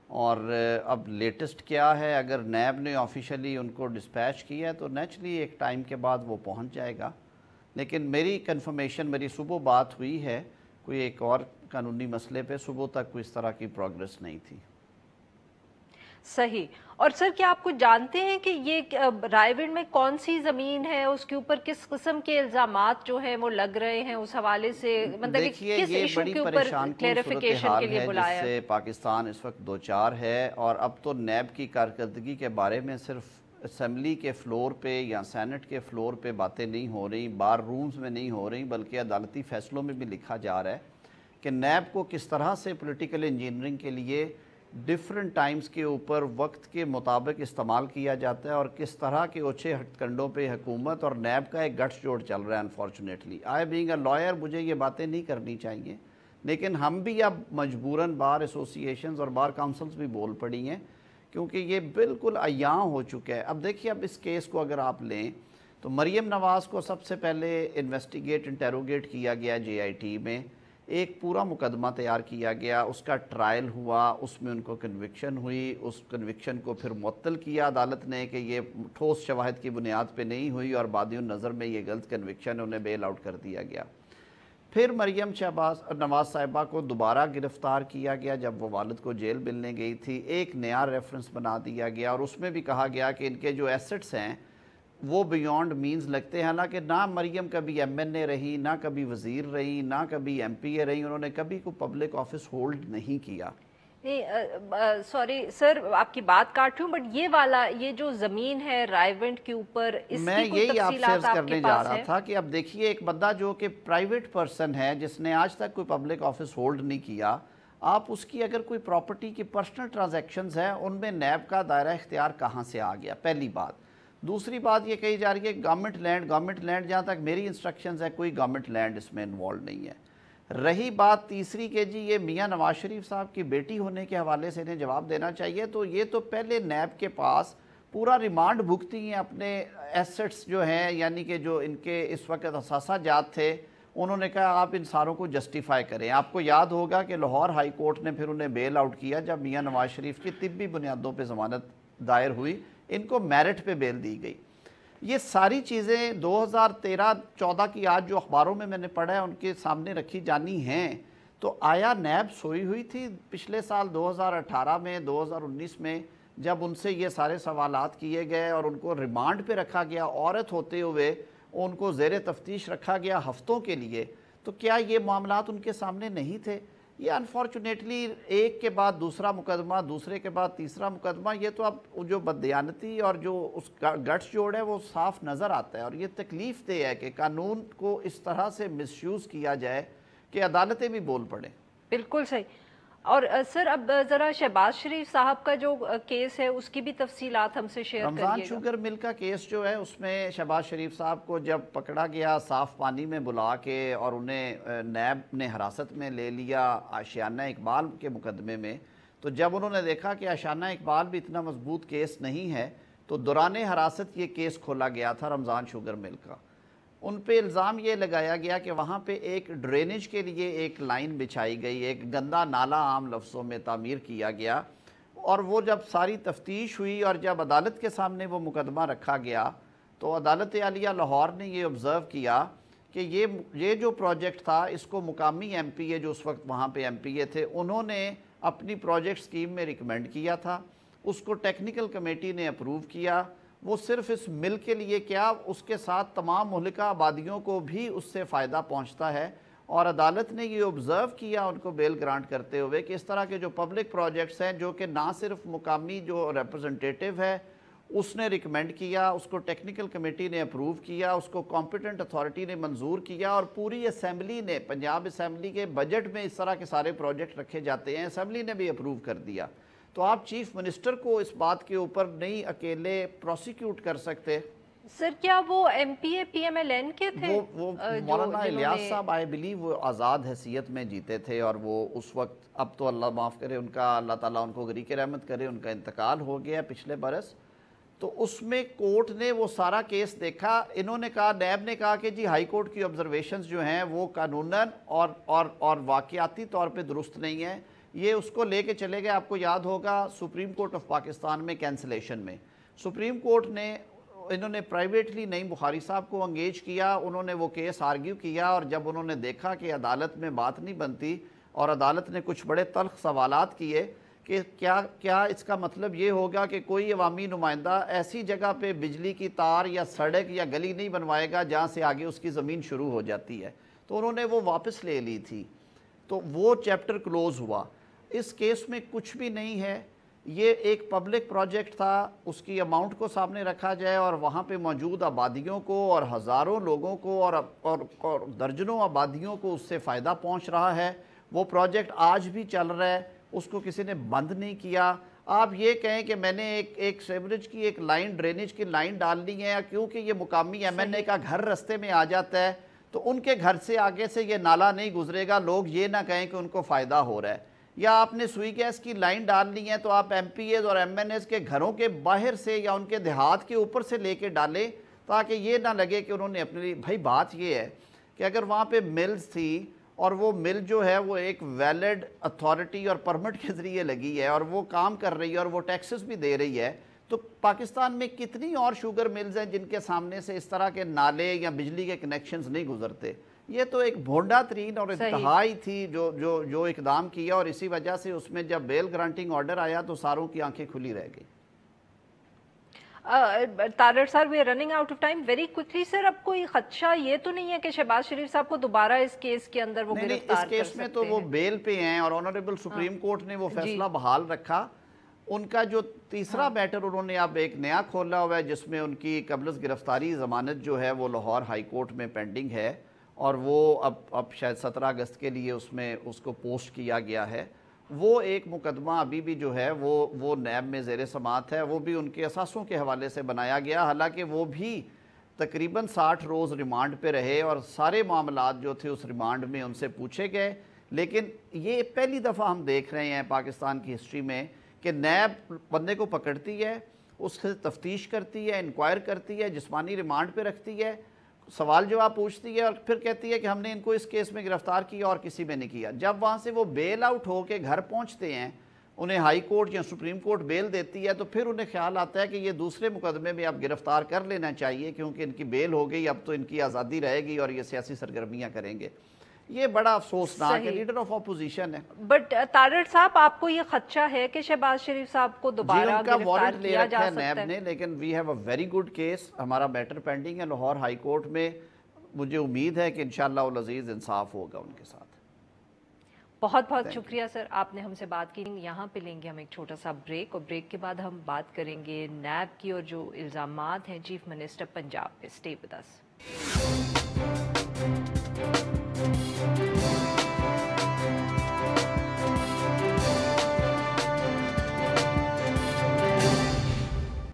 और अब लेटेस्ट क्या है, अगर नैब ने ऑफिशियली उनको डिस्पैच किया है तो नेचुरली एक टाइम के बाद वो पहुंच जाएगा। लेकिन मेरी कंफर्मेशन, मेरी सुबह बात हुई है कोई एक और कानूनी मसले पे, सुबह तक कोई इस तरह की प्रोग्रेस नहीं थी। सही। और सर, क्या आप कुछ जानते हैं कि ये रायविंड में कौन सी जमीन है, उसके ऊपर किस किस्म के इल्जामात जो हैं वो लग रहे हैं? उस हवाले से मतलब किस इशू के ऊपर क्लैरिफिकेशन के लिए बुलाया? जिससे पाकिस्तान इस वक्त दो चार है, और अब तो नैब की कारकर्दगी के बारे में सिर्फ असम्बली के फ्लोर पे या सेनेट के फ्लोर पे बातें नहीं हो रही, बार रूम्स में नहीं हो रही, बल्कि अदालती फैसलों में भी लिखा जा रहा है कि नैब को किस तरह से पॉलिटिकल इंजीनियरिंग के लिए डिफरेंट टाइम्स के ऊपर वक्त के मुताबिक इस्तेमाल किया जाता है, और किस तरह के ओछे हथकंडों पे हुकूमत और नैब का एक गठजोड़ चल रहा है। Unfortunately I being a lawyer मुझे ये बातें नहीं करनी चाहिए, लेकिन हम भी अब मजबूरन बार एसोसिएशंस और बार काउंसिल्स भी बोल पड़ी हैं, क्योंकि ये बिल्कुल अयां हो चुका है। अब देखिए, अब इस केस को अगर आप लें तो मरियम नवाज़ को सबसे पहले इन्वेस्टिगेट इंटेरोगेट किया गया JIT में, एक पूरा मुकदमा तैयार किया गया, उसका ट्रायल हुआ, उसमें उनको कन्विक्शन हुई, उस कन्विक्शन को फिर मुअत्तल किया अदालत ने कि ये ठोस शवाहिद की बुनियाद पे नहीं हुई और बादियों नज़र में ये गलत कन्विक्शन है, उन्हें बेल आउट कर दिया गया। फिर मरियम नवाज साहिबा को दोबारा गिरफ़्तार किया गया जब वो वालिद को जेल मिलने गई थी, एक नया रेफरेंस बना दिया गया और उसमें भी कहा गया कि इनके जो एसेट्स हैं वो बियॉन्ड मींस लगते हैं। हालांकि ना मरियम कभी MNA रही, ना कभी वज़ीर रही, ना कभी MPA रही, उन्होंने कभी कोई पब्लिक ऑफिस होल्ड नहीं किया। नहीं, सॉरी सर, आपकी बात काट रही हूँ, बट ये जो जमीन है रायवंड के ऊपर, मैं इसकी कोई यही आपसे तफसीलात अर्ज आपके करने जा पास रहा है? था कि अब देखिए, एक बंदा जो कि प्राइवेट पर्सन है, जिसने आज तक कोई पब्लिक ऑफिस होल्ड नहीं किया, आप उसकी अगर कोई प्रॉपर्टी की पर्सनल ट्रांजैक्शंस हैं, उनमें नैब का दायरा इख्तियार कहाँ से आ गया, पहली बात। दूसरी बात ये कही जा रही है गवर्नमेंट लैंड, जहाँ तक मेरी इंस्ट्रक्शंस है कोई गवर्नमेंट लैंड इसमें इन्वॉल्व नहीं है। रही बात तीसरी के जी ये मियाँ नवाज शरीफ साहब की बेटी होने के हवाले से इन्हें जवाब देना चाहिए, तो ये तो पहले नैब के पास पूरा रिमांड भुगती हैं अपने एसेट्स जो हैं, यानी कि जो इनके इस वक्त असासा जात थे, उन्होंने कहा आप इन सारों को जस्टिफाई करें। आपको याद होगा कि लाहौर हाई कोर्ट ने फिर उन्हें बेल आउट किया जब मियाँ नवाज शरीफ की तिब्बी बुनियादों पर ज़मानत दायर हुई, इनको मेरिट पे बेल दी गई। ये सारी चीज़ें 2013-14 की आज जो अखबारों में मैंने पढ़ा है उनके सामने रखी जानी हैं। तो आया नैब सोई हुई थी पिछले साल 2018 में, 2019 में, जब उनसे ये सारे सवालात किए गए और उनको रिमांड पे रखा गया, औरत होते हुए उनको ज़ेर तफ्तीश रखा गया हफ्तों के लिए, तो क्या ये मामलात उनके सामने नहीं थे? ये अनफॉर्चुनेटली एक के बाद दूसरा मुकदमा, दूसरे के बाद तीसरा मुकदमा, ये तो अब जो बदयानती और जो उसका गट्स जोड़ है वो साफ नज़र आता है। और ये तकलीफ दे है कि कानून को इस तरह से मिसयूज़ किया जाए कि अदालतें भी बोल पड़ें। बिल्कुल सही। और सर, अब ज़रा शहबाज शरीफ साहब का जो केस है उसकी भी तफसीलात हमसे शेयर करिएगा। रमज़ान शुगर मिल का केस जो है, उसमें शहबाज शरीफ साहब को जब पकड़ा गया साफ़ पानी में बुला के और उन्हें नैब ने हिरासत में ले लिया आशियाना इकबाल के मुकदमे में, तो जब उन्होंने देखा कि आशियाना इकबाल भी इतना मजबूत केस नहीं है, तो दौरान हिरासत ये केस खोला गया था रमज़ान शुगर मिल का। उन पे इल्ज़ाम ये लगाया गया कि वहाँ पे एक ड्रेनेज के लिए एक लाइन बिछाई गई, एक गंदा नाला आम लफ्ज़ों में तामीर किया गया। और वो जब सारी तफ्तीश हुई और जब अदालत के सामने वो मुकदमा रखा गया, तो अदालत आलिया लाहौर ने ये ऑब्ज़र्व किया कि ये जो प्रोजेक्ट था, इसको मुकामी MPA जो उस वक्त वहाँ पे MPA थे, उन्होंने अपनी प्रोजेक्ट स्कीम में रिकमेंड किया था, उसको टेक्निकल कमेटी ने अप्रूव किया। वो सिर्फ इस मिल के लिए क्या, उसके साथ तमाम मुहल्लिका आबादियों को भी उससे फ़ायदा पहुंचता है। और अदालत ने ये ऑब्ज़र्व किया उनको बेल ग्रांट करते हुए कि इस तरह के जो पब्लिक प्रोजेक्ट्स हैं, जो कि ना सिर्फ मुकामी जो रिप्रेजेंटेटिव है उसने रिकमेंड किया, उसको टेक्निकल कमेटी ने अप्रूव किया, उसको कॉम्पिटेंट अथॉरिटी ने मंजूर किया, और पूरी असम्बली ने, पंजाब असम्बली के बजट में इस तरह के सारे प्रोजेक्ट रखे जाते हैं, असम्बली ने भी अप्रूव कर दिया। तो आप चीफ मिनिस्टर को इस बात के ऊपर नहीं अकेले प्रोसिक्यूट कर सकते? सर, क्या वो MPA PMLN के थे? वो मौलाना इलियास साहब आई बिलीव वो आज़ाद हैसियत में जीते थे, और वो उस वक्त, अब तो अल्लाह माफ़ करे उनका, अल्लाह ताला उनको गरीक रहमत करे, उनका इंतकाल हो गया पिछले बरस। तो उसमें कोर्ट ने वो सारा केस देखा। इन्होंने कहा, नैब ने कहा कि जी हाई कोर्ट की ऑब्जर्वेशंस जो हैं वो कानूनन और वाक़याती तौर पे दुरुस्त नहीं है। ये उसको लेके चले गए, आपको याद होगा, सुप्रीम कोर्ट ऑफ पाकिस्तान में कैंसलेशन में। सुप्रीम कोर्ट ने, इन्होंने प्राइवेटली नईम बुखारी साहब को एंगेज किया, उन्होंने वो केस आर्ग्यू किया, और जब उन्होंने देखा कि अदालत में बात नहीं बनती और अदालत ने कुछ बड़े तल्ख सवालात किए कि क्या इसका मतलब ये होगा कि कोई अवामी नुमाइंदा ऐसी जगह पे बिजली की तार या सड़क या गली नहीं बनवाएगा जहाँ से आगे उसकी ज़मीन शुरू हो जाती है, तो उन्होंने वो वापस ले ली थी। तो वो चैप्टर क्लोज़ हुआ। इस केस में कुछ भी नहीं है। ये एक पब्लिक प्रोजेक्ट था, उसकी अमाउंट को सामने रखा जाए और वहाँ पे मौजूद आबादियों को और हज़ारों लोगों को और दर्जनों आबादियों को उससे फ़ायदा पहुँच रहा है। वो प्रोजेक्ट आज भी चल रहा है, उसको किसी ने बंद नहीं किया। आप ये कहें कि मैंने एक सेवरेज की एक लाइन, ड्रेनेज की लाइन डाल ली है, क्योंकि ये मुकामी MNA का घर रास्ते में आ जाता है तो उनके घर से आगे से ये नाला नहीं गुजरेगा, लोग ये ना कहें कि उनको फ़ायदा हो रहा है। या आपने सुई गैस की लाइन डाल ली है तो आप MPAs और MNAs के घरों के बाहर से या उनके देहात के ऊपर से लेके डालें, ताकि ये ना लगे कि उन्होंने अपने लिए। भाई बात ये है कि अगर वहाँ पे मिल्स थी और वो मिल जो है वो एक वैलिड अथॉरिटी और परमिट के ज़रिए लगी है और वो काम कर रही है और वो टैक्सेस भी दे रही है, तो पाकिस्तान में कितनी और शुगर मिल्स हैं जिनके सामने से इस तरह के नाले या बिजली के कनेक्शंस नहीं गुजरते। ये तो एक भोंडा तरीन और इंतहाई थी जो इकदाम किया, और इसी वजह से उसमें जब बेल ग्रांटिंग ऑर्डर आया तो सारों की आंखें खुली रह गई। Tarar sir, we are running out of time, very quickly sir, अब कोई खदशा ये तो नहीं है कि शहबाज शरीफ साहब को दोबारा इस केस के अंदर वो गिरफ्तार कर सकते हैं? इस केस में तो वो बेल पे हैं और ऑनरेबल सुप्रीम कोर्ट ने वो फैसला बहाल रखा। उनका जो तीसरा मैटर उन्होंने अब एक नया खोला हुआ है जिसमें उनकी कबल गिरफ्तारी ज़मानत जो है वो लाहौर हाई कोर्ट में पेंडिंग है और वो अब शायद 17 अगस्त के लिए उसमें उसको पोस्ट किया गया है। वो एक मुकदमा अभी भी जो है वो नैब में ज़ेर समात है, वो भी उनके असासों के हवाले से बनाया गया, हालांकि वो भी तकरीबन 60 रोज़ रिमांड पे रहे और सारे मामलात जो थे उस रिमांड में उनसे पूछे गए। लेकिन ये पहली दफ़ा हम देख रहे हैं पाकिस्तान की हिस्ट्री में कि नैब बंदे को पकड़ती है, उससे तफ्तीश करती है, इंक्वायर करती है, जिस्मानी रिमांड पे रखती है, सवाल जवाब पूछती है और फिर कहती है कि हमने इनको इस केस में गिरफ्तार किया और किसी में नहीं किया। जब वहाँ से वो बेल आउट हो के घर पहुँचते हैं, उन्हें हाई कोर्ट या सुप्रीम कोर्ट बेल देती है, तो फिर उन्हें ख्याल आता है कि ये दूसरे मुकदमे में अब गिरफ्तार कर लेना चाहिए क्योंकि इनकी बेल हो गई, अब तो इनकी आज़ादी रहेगी और ये सियासी सरगर्मियाँ करेंगे। ये बड़ा अफसोसनाक है, लीडर ऑफ अपोजिशन है। बट तारड़ साहब, आपको ये खदशा है कि शहबाज शरीफ साहब को दोबारा गिरफ्तार किया जा सकता है? नैब ने, लेकिन we have a very good case, हमारा मैटर पेंडिंग है लाहौर हाई कोर्ट में। मुझे उम्मीद है कि इंशाअल्लाह उल अज़ीज़ इंसाफ होगा उनके साथ। बहुत बहुत शुक्रिया सर, आपने हमसे बात की। यहाँ पे लेंगे हम एक छोटा सा ब्रेक और ब्रेक के बाद हम बात करेंगे नैब की और जो इल्ज़ामात हैं चीफ मिनिस्टर पंजाब पे। Stay with us.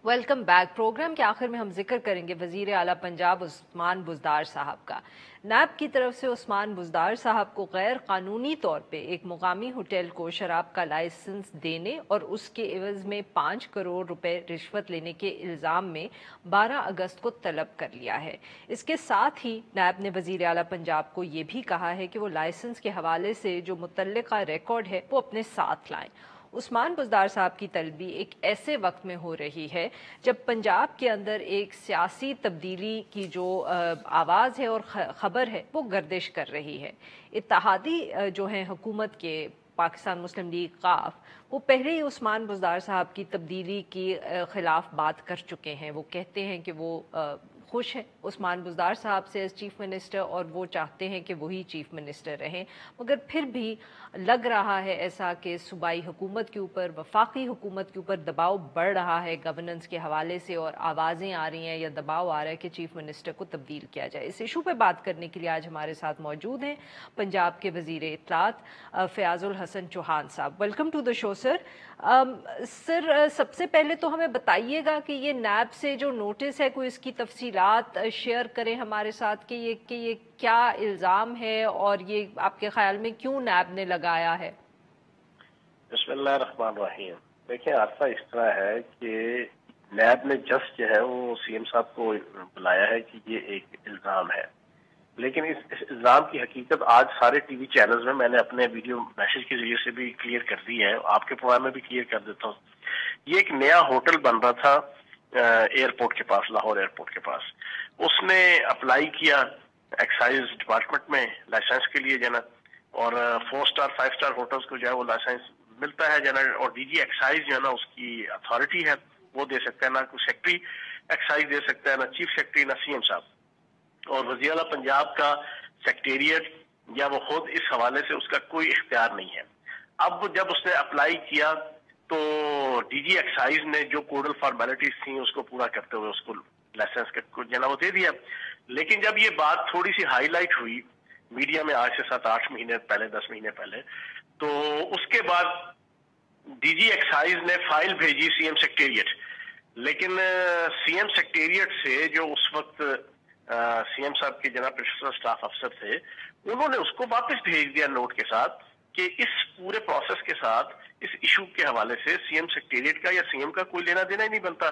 Welcome back. Program के आखिर में हम जिक्र करेंगे वजीर आला पंजाब उस्मान बुज़दार साहब का। नैब की तरफ से उस्मान बुज़दार साहब को गैर कानूनी तौर पे एक मुकामी होटल को शराब का लाइसेंस देने और उसके एवज में 5 करोड़ रुपए रिश्वत लेने के इल्ज़ाम में 12 अगस्त को तलब कर लिया है। इसके साथ ही नैब ने वजीर आला पंजाब को ये भी कहा है कि वो लाइसेंस के हवाले से जो मुतल्लिका रिकॉर्ड है वो अपने साथ लाएं। उस्मान बुज़दार साहब की तलबी एक ऐसे वक्त में हो रही है जब पंजाब के अंदर एक सियासी तब्दीली की जो आवाज़ है और ख़बर है वो गर्दिश कर रही है। इत्तेहादी जो हैं हुकूमत के, पाकिस्तान मुस्लिम लीग काफ, वो पहले ही उस्मान बुज़दार साहब की तब्दीली के ख़िलाफ़ बात कर चुके हैं। वो कहते हैं कि वो खुश हैं उस्मान बुज़दार साहब से एज चीफ मिनिस्टर और वो चाहते हैं कि वही चीफ मिनिस्टर रहें, मगर फिर भी लग रहा है ऐसा कि सूबाई हुकूमत के ऊपर, वफाकी हुकूमत के ऊपर दबाव बढ़ रहा है गवर्नेंस के हवाले से और आवाज़ें आ रही हैं या दबाव आ रहा है कि चीफ मिनिस्टर को तब्दील किया जाए। इस इशू पर बात करने के लिए आज हमारे साथ मौजूद हैं पंजाब के वज़ीर इत्तलात फ़याज़ुल हसन चौहान साहब। Welcome to the show sir. Sir, सबसे पहले तो हमें बताइएगा कि ये नैब से जो नोटिस है कोई इसकी तफसीलात शेयर करें हमारे साथ कि ये क्या इल्ज़ाम है और ये आपके ख्याल में क्यों नैब ने लगाया है? बिस्मिल्लाहिर्रहमानिर्रहीम। देखिए, आस्था इस तरह है कि नैब ने जस्ट जो है वो सीएम साहब को बुलाया है कि ये एक इल्ज़ाम है, लेकिन इस इल्ज़ाम की हकीकत आज सारे टीवी चैनल्स में मैंने अपने वीडियो मैसेज के जरिए से भी क्लियर कर दी है, आपके प्रोग्राम में भी क्लियर कर देता हूँ। ये एक नया होटल बन रहा था एयरपोर्ट के पास, लाहौर एयरपोर्ट के पास। उसने अप्लाई किया एक्साइज डिपार्टमेंट में लाइसेंस के लिए जना, और 4 स्टार 5 स्टार होटल्स को जो है वो लाइसेंस मिलता है जना, और डीजी एक्साइज जो है ना उसकी अथॉरिटी है, वो दे सकता है, ना कोई सेक्रेटरी एक्साइज दे सकता है, ना चीफ सेक्रेटरी, ना सीएम साहब। और वज़ीर आला पंजाब का सेक्रेटेरिएट या वो खुद इस हवाले से उसका कोई इख्तियार नहीं है। अब जब उसने अप्लाई किया तो डीजी एक्साइज ने जो कोडल फॉर्मेलिटीज थी उसको पूरा करते हुए उसको लाइसेंस का जना वो दे दिया। लेकिन जब ये बात थोड़ी सी हाईलाइट हुई मीडिया में आज से 7-8 महीने पहले, 10 महीने पहले, तो उसके बाद डीजी एक्साइज ने फाइल भेजी सीएम सेक्रेटेरिएट, लेकिन सीएम सेक्रेटेरिएट से जो उस वक्त सीएम साहब के जनाब प्रिंसिपल स्टाफ अफसर थे, उन्होंने उसको वापस भेज दिया नोट के साथ कि इस पूरे प्रोसेस के साथ, इस इशू के हवाले से सीएम सेक्रेटेरिएट का या सीएम का कोई लेना देना ही नहीं बनता,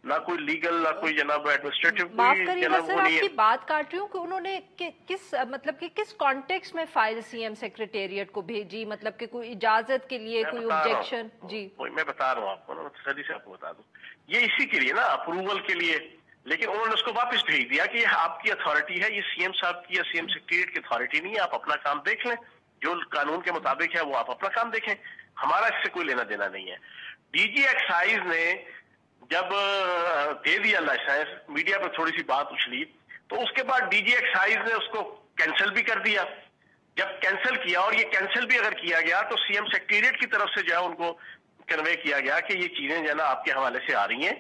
ना कोई लीगल, ना कोई जनाब एडमिनिस्ट्रेटिव। माफ करिएगा सर, आपकी बात काट रही हूँ कि उन्होंने किस कॉन्टेक्स्ट में फाइल सीएम सेक्रेटेरिएट को भेजी, मतलब कि कोई इजाजत के लिए, कोई ऑब्जेक्शन? जी मैं बता रहा हूँ आपको ना, सदी से आपको बता दूं, ये इसी के लिए ना, अप्रूवल के लिए। लेकिन उन्होंने उसको वापस भेज दिया कि ये आपकी अथॉरिटी है, ये सीएम साहब की या सीएम सेक्रेटेरिएट की अथॉरिटी नहीं है, आप अपना काम देख लें, जो कानून के मुताबिक है वो आप अपना काम देखें, हमारा इससे कोई लेना देना नहीं है। डीजी एक्साइज ने जब दे दिया लाइसेंस, मीडिया पर थोड़ी सी बात उछली, तो उसके बाद डीजी एक्साइज ने उसको कैंसिल भी कर दिया। जब कैंसिल किया, और ये कैंसिल भी अगर किया गया तो सीएम सेक्रेटेरिएट की तरफ से जो है उनको कन्वे किया गया कि ये चीजें जो है ना आपके हवाले से आ रही हैं,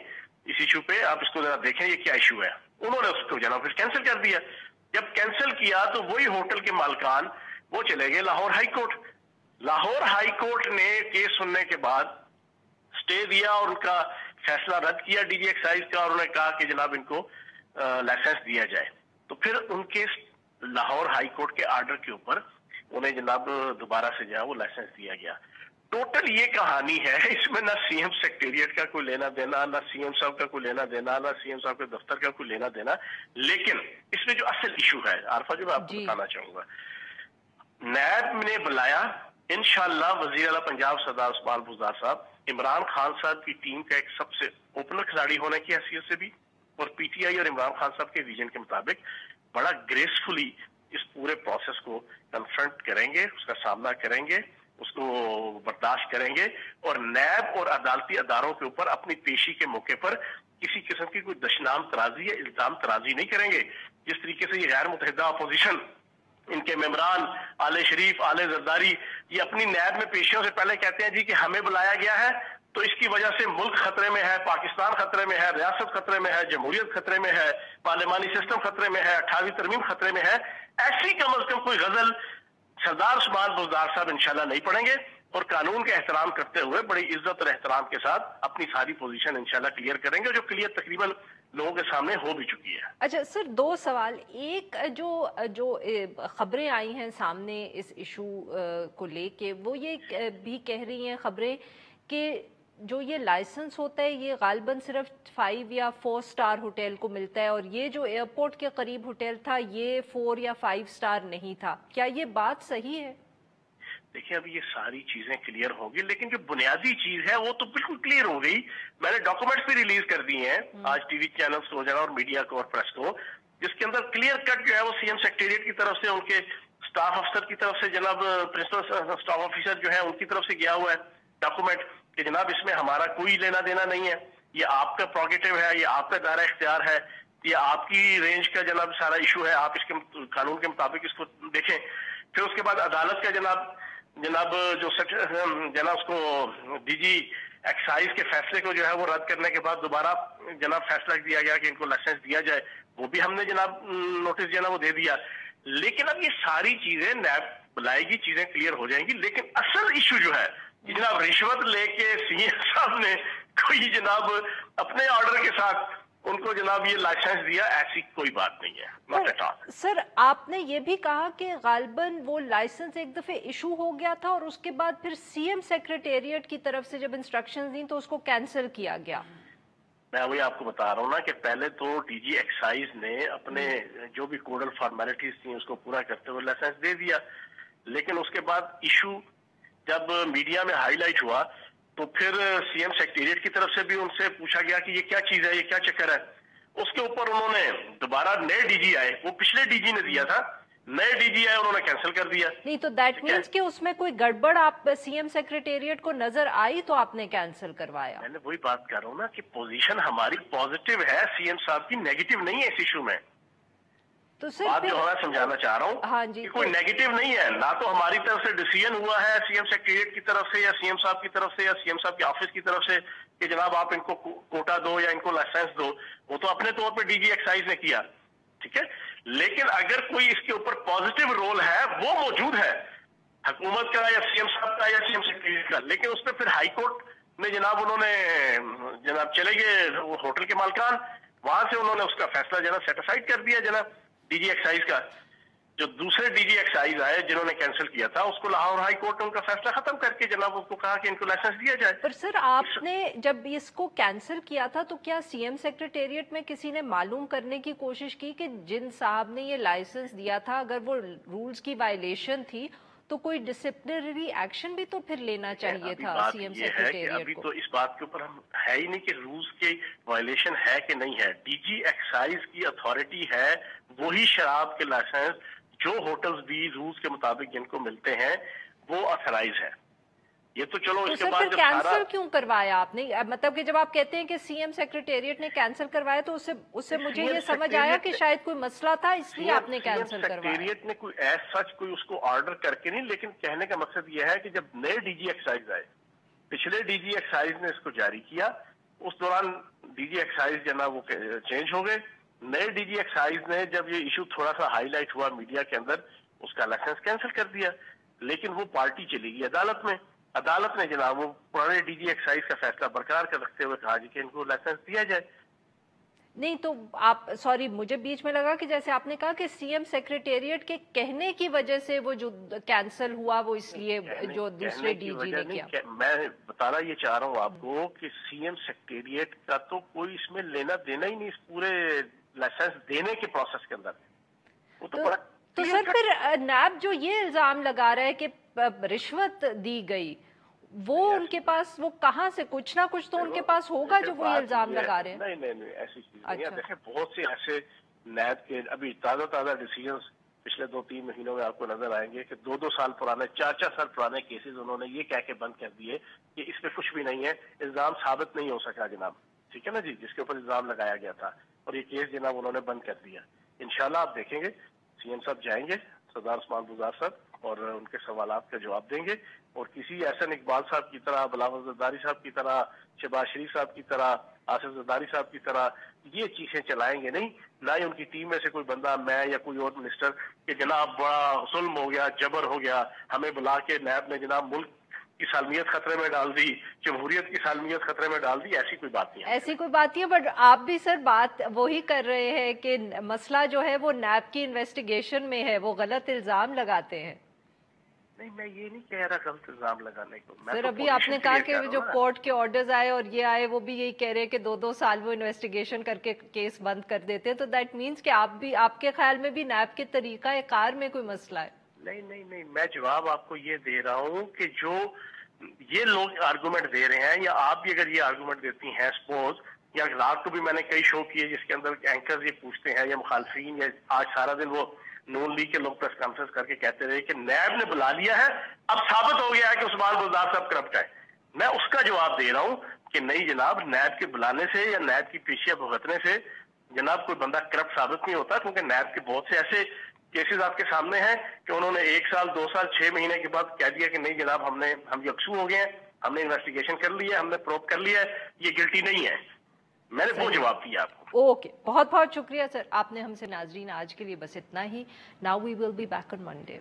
इस इशू पे आप इसको जरा देखें ये क्या इशू है। उन्होंने उसको जो है फिर कैंसिल कर दिया। जब कैंसिल किया तो वही होटल के मालकान वो चले गए Lahore high court. Lahore high court ने केस सुनने के बाद स्टे दिया और उनका फैसला रद्द किया डीजी एक्साइज का, और उन्होंने कहा कि जनाब इनको लाइसेंस दिया जाए। तो फिर उनके लाहौर हाई कोर्ट के आर्डर के ऊपर उन्हें जनाब दोबारा से जो है वो लाइसेंस दिया गया। टोटल ये कहानी है, इसमें ना सीएम सेक्रेटेरिएट का कोई लेना देना, ना सीएम साहब का कोई लेना देना, ना सीएम साहब के दफ्तर का कोई लेना देना। लेकिन इसमें जो असल इशू है आरफा, जो मैं आपको बताना चाहूंगा, नैब ने बुलाया, इंशाल्लाह वजीर आला पंजाब सरदार उस्मान बुज़दार साहब इमरान खान साहब की टीम का एक सबसे ओपनर खिलाड़ी होने की हैसियत से भी, और पीटीआई और इमरान खान साहब के विजन के मुताबिक बड़ा ग्रेसफुली इस पूरे प्रोसेस को कन्फ्रंट करेंगे, उसका सामना करेंगे, उसको बर्दाश्त करेंगे, और नैब और अदालती अदारों के ऊपर अपनी पेशी के मौके पर किसी किस्म की कोई दशनाम तराजी या इल्जाम तराजी नहीं करेंगे। जिस तरीके से ये गैर मुतहदा अपोजिशन, इनके मेंबरान आले शरीफ, आले जरदारी, ये अपनी नैब में पेशियों से पहले कहते हैं जी कि हमें बुलाया गया है तो इसकी वजह से मुल्क खतरे में है, पाकिस्तान खतरे में है, रियासत खतरे में है, जमहूरियत खतरे में है, पार्लिमानी सिस्टम खतरे में है, 28वीं तरमीम खतरे में है। ऐसी कम अज कम कोई गजल सरदार उस्मान बुज़दार साहब इंशाल्लाह नहीं पढ़ेंगे, और कानून का एहतराम करते हुए बड़ी इज्जत और एहतराम के साथ अपनी सारी पोजीशन इंशाल्लाह क्लियर करेंगे, जो क्लियर तकरीबन लोगों के सामने हो भी चुकी है। अच्छा सर, दो सवाल। एक, जो खबरें आई हैं सामने इस इशू को लेके, वो ये भी कह रही हैं खबरें कि जो ये लाइसेंस होता है ये गालिबन सिर्फ 5 या 4 स्टार होटल को मिलता है, और ये जो एयरपोर्ट के करीब होटल था ये 4 या 5 स्टार नहीं था। क्या ये बात सही है? देखिए, अब ये सारी चीजें क्लियर होगी, लेकिन जो बुनियादी चीज है वो तो बिल्कुल क्लियर हो गई। मैंने डॉक्यूमेंट्स भी रिलीज कर दिए हैं आज टीवी चैनल्स को और मीडिया को और प्रेस को, जिसके अंदर क्लियर कट जो है वो सीएम सेक्रेटेरिएट की तरफ से, उनके स्टाफ अफसर की तरफ से, जनाब प्रिंसिपल स्टाफ ऑफिसर जो है उनकी तरफ से गया हुआ है डॉक्यूमेंट कि जनाब इसमें हमारा कोई लेना देना नहीं है, ये आपका प्रोगेटिव है, ये आपका दायरा इख्तियार है, ये आपकी रेंज का जनाब सारा इशू है, आप इसके कानून के मुताबिक इसको देखें। फिर उसके बाद अदालत का जनाब जो जनाब उसको डीजी एक्साइज के फैसले को जो है वो रद्द करने के बाद दोबारा जनाब फैसला दिया गया कि इनको लाइसेंस दिया जाए, वो भी हमने जनाब नोटिस जो है ना वो दे दिया। लेकिन अब ये सारी चीजें नैब बुलाएगी, चीजें क्लियर हो जाएंगी, लेकिन असल इशू जो है कि जनाब रिश्वत लेके सीएम साहब ने कोई जनाब अपने ऑर्डर के साथ उनको जनाब ये लाइसेंस दिया, ऐसी कोई बात नहीं है। Not at all. सर, आपने ये भी कहा कि गालिबन वो लाइसेंस एक दफे इशू हो गया था और उसके बाद फिर सीएम सेक्रेटेरिएट की तरफ से जब इंस्ट्रक्शंस दी तो उसको कैंसिल किया गया। मैं वही आपको बता रहा हूँ ना कि पहले तो डीजी एक्साइज ने अपने जो भी कोडल फॉर्मेलिटीज थी उसको पूरा करते हुए लाइसेंस दे दिया, लेकिन उसके बाद इशू जब मीडिया में हाईलाइट हुआ तो फिर सीएम सेक्रेटेरिएट की तरफ से भी उनसे पूछा गया कि ये क्या चीज है, ये क्या चक्कर है। उसके ऊपर उन्होंने दोबारा नए डीजी आए, वो पिछले डीजी ने दिया था, नए डीजी आए उन्होंने कैंसिल कर दिया। नहीं तो दैट मीन्स कि उसमें कोई गड़बड़ आप सीएम सेक्रेटेरिएट को नजर आई तो आपने कैंसिल करवाया। मैंने वही बात कर रहा हूँ ना कि पोजीशन हमारी पॉजिटिव है, सीएम साहब की नेगेटिव नहीं है इस इशू में। तो सर बात जो मैं समझाना चाह रहा हूँ हाँ जी, कि कोई नेगेटिव नहीं है, ना तो हमारी तरफ से डिसीजन हुआ है सीएम सेक्रेटेरिएट की तरफ से या सीएम साहब की तरफ से या सीएम साहब के ऑफिस की तरफ से कि जनाब आप इनको कोटा दो या इनको लाइसेंस दो, वो तो अपने तौर पर डीजी एक्साइज ने किया, ठीक है। लेकिन अगर कोई इसके ऊपर पॉजिटिव रोल है वो मौजूद है हुकूमत का या सीएम साहब का या सीएम सेक्रेटेरिएट का, लेकिन उस पर फिर हाई कोर्ट में जनाब उन्होंने जनाब चले गए होटल के मालकान, वहां से उन्होंने उसका फैसला जनाब सेटिसाइड कर दिया जनाब डीजी एक्साइज का। जो दूसरे डीजी एक्साइज आए जिन्होंने कैंसिल किया था उसको लाहौर हाई कोर्ट ने उनका फैसला खत्म करके जनाब उसको कहा कि इनको लाइसेंस दिया जाए। पर सर आपने जब इसको कैंसिल किया था तो क्या सीएम सेक्रेटेरिएट में किसी ने मालूम करने की कोशिश की कि जिन साहब ने ये लाइसेंस दिया था अगर वो रूल्स की वायलेशन थी तो कोई डिसिप्लिनरी एक्शन भी तो फिर लेना चाहिए था सीएम सेक्रेटेरिएट अभी को। तो इस बात के ऊपर हम है ही नहीं कि रूल्स की वायलेशन है कि नहीं है। डीजी एक्साइज की अथॉरिटी है, वही शराब के लाइसेंस जो होटल्स भी रूल्स के मुताबिक जिनको मिलते हैं वो ऑथराइज है, ये तो चलो तो इसके सर बाद फिर जब कैंसिल सारा क्यों करवाया आपने? मतलब कि जब आप कहते हैं कि सीएम सेक्रेटेरिएट ने कैंसिल करवाया तो उससे मुझे ये समझ आया कि शायद कोई मसला था इसलिए आपने कैंसिल करवाया। सेक्रेटेरिएट ने कोई सच कोई उसको ऑर्डर करके नहीं, लेकिन कहने का मकसद ये है कि जब नए डीजी एक्साइज आए, पिछले डीजी एक्साइज ने इसको जारी किया, उस दौरान डीजी एक्साइज जो ना वो चेंज हो गए। नए डीजी एक्साइज ने जब ये इशू थोड़ा सा हाईलाइट हुआ मीडिया के अंदर, उसका लाइसेंस कैंसिल कर दिया, लेकिन वो पार्टी चली गई अदालत में। अदालत ने जनाब वो पुराने डीजी एक्साइज का फैसला बरकरार कर रखते हुए कहा कि इनको लाइसेंस दिया जाए। नहीं तो आप, सॉरी मुझे बीच में लगा कि जैसे आपने कहा कि सीएम सेक्रेटेरिएट के कहने की वजह से वो जो कैंसिल हुआ वो इसलिए जो दूसरे डीजी ने किया। मैं बताना ये चाह रहा हूँ आपको कि सीएम सेक्रेटेरिएट का तो कोई इसमें लेना देना ही नहीं इस पूरे लाइसेंस देने के प्रोसेस के अंदर। वो तो सर फिर नैब जो ये इल्जाम लगा रहा है कि रिश्वत दी गई, वो उनके पास, वो कहाँ से, कुछ ना कुछ तो उनके पास होगा जो वो इल्जाम लगा रहे हैं। नहीं ऐसी चीज नहीं है। देखिए बहुत से ऐसे नैब के अभी ताजा डिसीजंस पिछले 2-3 महीनों में आपको नजर आएंगे कि 2-2 साल पुराने, 4-4 साल पुराने केसेस उन्होंने ये कह के बंद कर दिए कि इसमें कुछ भी नहीं है, इल्जाम साबित नहीं हो सका जनाब, ठीक है ना जी, जिसके ऊपर इल्जाम लगाया गया था, और ये केस जनाब उन्होंने बंद कर दिया। इंशाल्लाह आप देखेंगे सीएम साहब जाएंगे, सरदार उस्मान बुज़दार साहब, और उनके सवालात का जवाब देंगे, और किसी एहसन इकबाल साहब की तरह, बिलावल ज़रदारी साहब की तरह, शहबाज शरीफ साहब की तरह, आसिफ ज़रदारी साहब की तरह ये चीजें चलाएंगे नहीं। ना ही उनकी टीम में से कोई बंदा, मैं या कोई और मिनिस्टर, कि जनाब बड़ा जुल्म हो गया, जबर हो गया, हमें बुला के नैब ने जनाब मुल्क की सालमियत खतरे में डाल दी, जमहूरियत की सालमियत खतरे में डाल दी, ऐसी कोई बात नहीं है। ऐसी कोई बात नहीं है, बट आप भी सर बात वही कर रहे हैं कि मसला जो है वो नैब की इन्वेस्टिगेशन में है, वो गलत इल्जाम लगाते हैं। नहीं मैं ये नहीं कह रहा गलत इल्जाम लगाने को। सर अभी आपने कहा कि जो कोर्ट के ऑर्डर्स आए और ये आए, वो भी यही कह रहे हैं कि 2-2 साल वो इन्वेस्टिगेशन करके केस बंद कर देते हैं, तो दैट मीन्स कि आप भी, आपके ख्याल में भी नैब के तरीका कार में कोई मसला है? नहीं मैं जवाब आपको ये दे रहा हूँ कि जो ये लोग आर्गूमेंट दे रहे हैं, या आप भी अगर ये आर्गूमेंट देती हैं, सपोज, या रात को भी मैंने कई शो किए जिसके अंदर एंकर्स ये पूछते हैं, या मुखालफीन, या आज सारा दिन वो नून लीग के लोग प्रेस कॉन्फ्रेंस करके कहते रहे कि नैब ने बुला लिया है, अब साबित हो गया है कि उस्मान बुज़दार साहब करप्ट है। मैं उसका जवाब दे रहा हूँ कि नहीं जनाब, नैब के बुलाने से या नैब की पेशियां भुगतने से जनाब कोई बंदा करप्ट साबित नहीं होता, क्योंकि नैब के बहुत से ऐसे केसेस आपके सामने हैं कि उन्होंने 1 साल 2 साल 6 महीने के बाद कह दिया कि नहीं जनाब, हम यकसू हो गए हैं, हमने इन्वेस्टिगेशन कर लिया, हमने प्रोब कर लिया है, ये गिल्टी नहीं है। मैंने वो जवाब दिया आपको। ओके, बहुत बहुत शुक्रिया सर, आपने हमसे। नाजरीन आज के लिए बस इतना ही। Now we will be back on Monday.